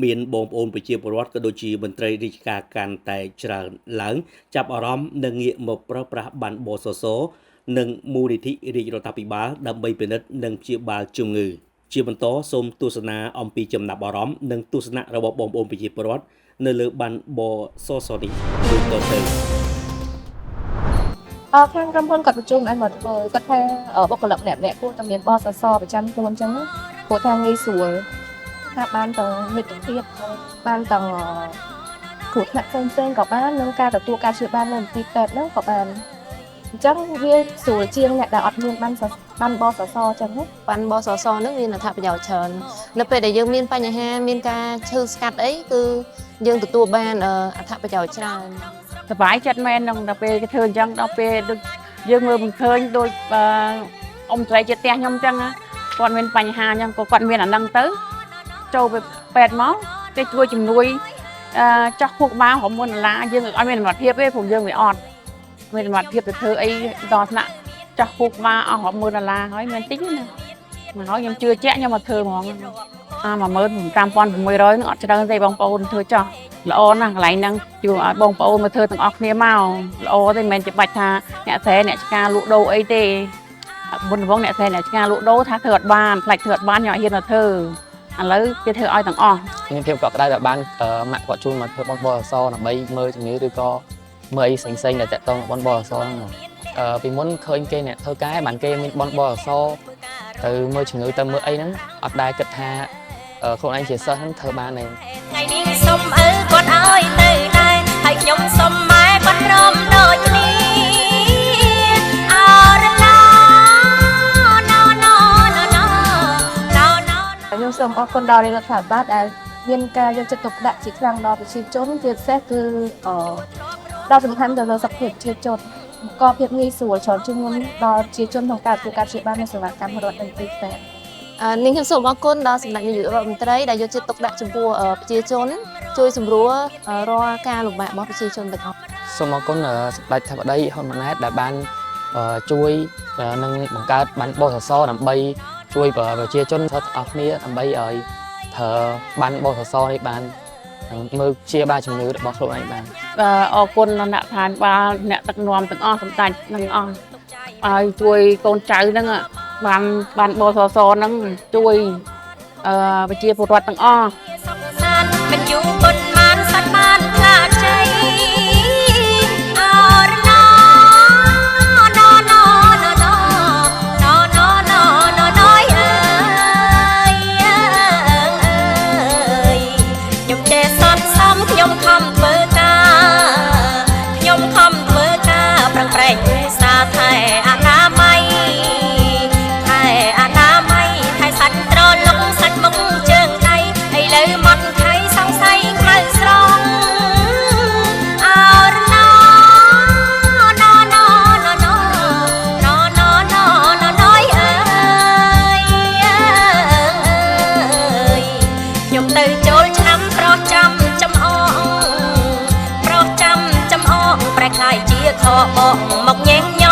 មានបងប្អូនប្រជាពលរដ្ឋក៏ដូចជាមន្ត្រីរាជការកាន់តែច្រើនឡើងចាប់អារម្មណ៍នឹងងាកមកប្រើប្រាស់ប័ណ្ណបសសនិងមូលនិធិរាជរដ្ឋាភិបាលដើម្បីពិនិត្យនិងព្យាបាលជំងឺជាបន្តសូមទស្សនាអំពីចំណាប់អារម្មណ៍និងទស្សនៈរបស់បងប្អូនប្រជាពលរដ្ឋនៅលើប័ណ្ណបសសនេះដូចតទៅខាងក្រុមហ៊ុនគាត់ប្រជុំឲ្យមកធ្វើគាត់ថាបុគ្គលិកម្នាក់គួរតែមានបសសប្រចាំខ្លួនអញ្ចឹងព្រោះថាងាយស្រួលថាបានទាំងមិត្តភាពបានទាំងគ្រោះថ្នាក់ផ្សេងៗក៏បាននិងការទទួលការព្យាបាលនៅមន្ទីរពេទ្យហ្នឹងក៏បានអញ្ចឹងវាស្រួលជាងអ្នកដែលអត់មានបានបសសអញ្ចឹងបានបសសហ្នឹងមានអត្ថប្រយោជន៍ច្រើននៅពេលដែលយើងមានបញ្ហាមានការឈឺស្កាត់អីគឺយើងទទួលបានអត្ថប្រយោជន៍ច្រើនសប្បាយចិត្តមែនដល់ពេលគេធ្វើអញ្ចឹងដល់ពេលដូចយើងមើលមិនឃើញដូចអ៊ំស្រីជាផ្ទះខ្ញុំអញ្ចឹងគាត់មានបញ្ហាអញ្ចឹងក៏គាត់មានអានឹងទៅចូលទៅពេទ្យមកគេជួយជំនួយចោះខួរក្បាល60000ដុល្លារយើងអត់មានសមត្ថភាពទេព្រោះយើងវាអត់មានសមត្ថភាពទៅធ្វើអីដល់ថ្នាក់ចោះខួរក្បាលអស់60000ដុល្លារហើយមានតិចណាមកហើយខ្ញុំជឿជាក់ខ្ញុំមកធ្វើហ្មង15600នឹងអត់ច្រើនទេបងប្អូនធ្វើចោះល្អណាស់កន្លែងហ្នឹងជួយឲ្យបងប្អូនមកធ្វើទាំងអស់គ្នាមកល្អទេមិនមែនច្បាច់ថាអ្នកស្រែអ្នកឆ្ការលក់ដូរអីទេមុនដំបូងអ្នកស្រែអ្នកឆ្ការលក់ដូរថាធ្វើអត់បានផ្លាច់ធ្វើអត់បានខ្ញុំអត់ហ៊ានទៅធ្វើឥឡូវគេធ្វើឲ្យទាំងអស់មានភាពកក់ក្ដៅដែលបានម៉ាក់គាត់ជួយមកធ្វើបនបសដើម្បីមើលជំងឺឬក៏មើលអីផ្សេងៗដែលតាក់ទងបនបសហ្នឹងពីមុនឃើញគេអ្នកធ្វើការបានគេមានបនបសទៅមើលជំងឺទៅមើលអីហ្នឹងអត់ដែលគិតថាខ្លួនឯងជាសិស្សហ្នឹងធ្វើបានទេថ្ងៃនេះសុំឪគាត់ឲ្យទៅដែរហើយខ្ញុំសុំម៉ែគាត់ព្រមដូចគ្នាអរឡាណោខ្ញុំសូមអរគុណដល់រដ្ឋាភិបាលដែលមានការយកចិត្តទុកដាក់ជាខ្លាំងដល់ប្រជាជនជាពិសេសគឺដល់សំខាន់ទៅលើសុខភាពប្រជាជនក៏ភាពងាយស្រួលច្រើនជាងមុនដល់ប្រជាជនក្នុងការធ្វើការព្យាបាលនៅសេវាកម្មរដ្ឋមន្ត្រីពេទ្យនាងខ្ញុំសូមអរគុណដល់សម្ដេចនាយករដ្ឋមន្ត្រីដែលយកចិត្តទុកដាក់ចំពោះប្រជាជនជួយសម្រួលរាល់ការលំបាករបស់ប្រជាជនទាំងអស់សូមអរគុណសម្ដេចថាបតីហ៊ុនម៉ាណែតដែលបានជួយនឹងបង្កើតបានបសសដើម្បីជួយប្រជាជនទាំងអស់គ្នាដើម្បីឲ្យប្រើបានបសសនេះបានមើលព្យាបាលជំងឺរបស់ខ្លួនឯងបានអរគុណដល់អ្នកឋានបាលអ្នកដឹកនាំទាំងអស់សម្ដេចទាំងអស់ឲ្យជួយកូនចៅហ្នឹងបានបសសហ្នឹងជួយប្រជាពលរដ្ឋទាំងអស់មិនយូរប៉ុន្មានសាច់បានខ្លាចជ័យអរឡោណោណោណោណោណោណោណោណោណោអើយខ្ញុំចេះសន្សំខ្ញុំខំធ្វើការខ្ញុំខំធ្វើការប្រឹងប្រែងឧស្សាហ៍ថែអនាម័យប្រខ្លាយជាខបមកញែងញ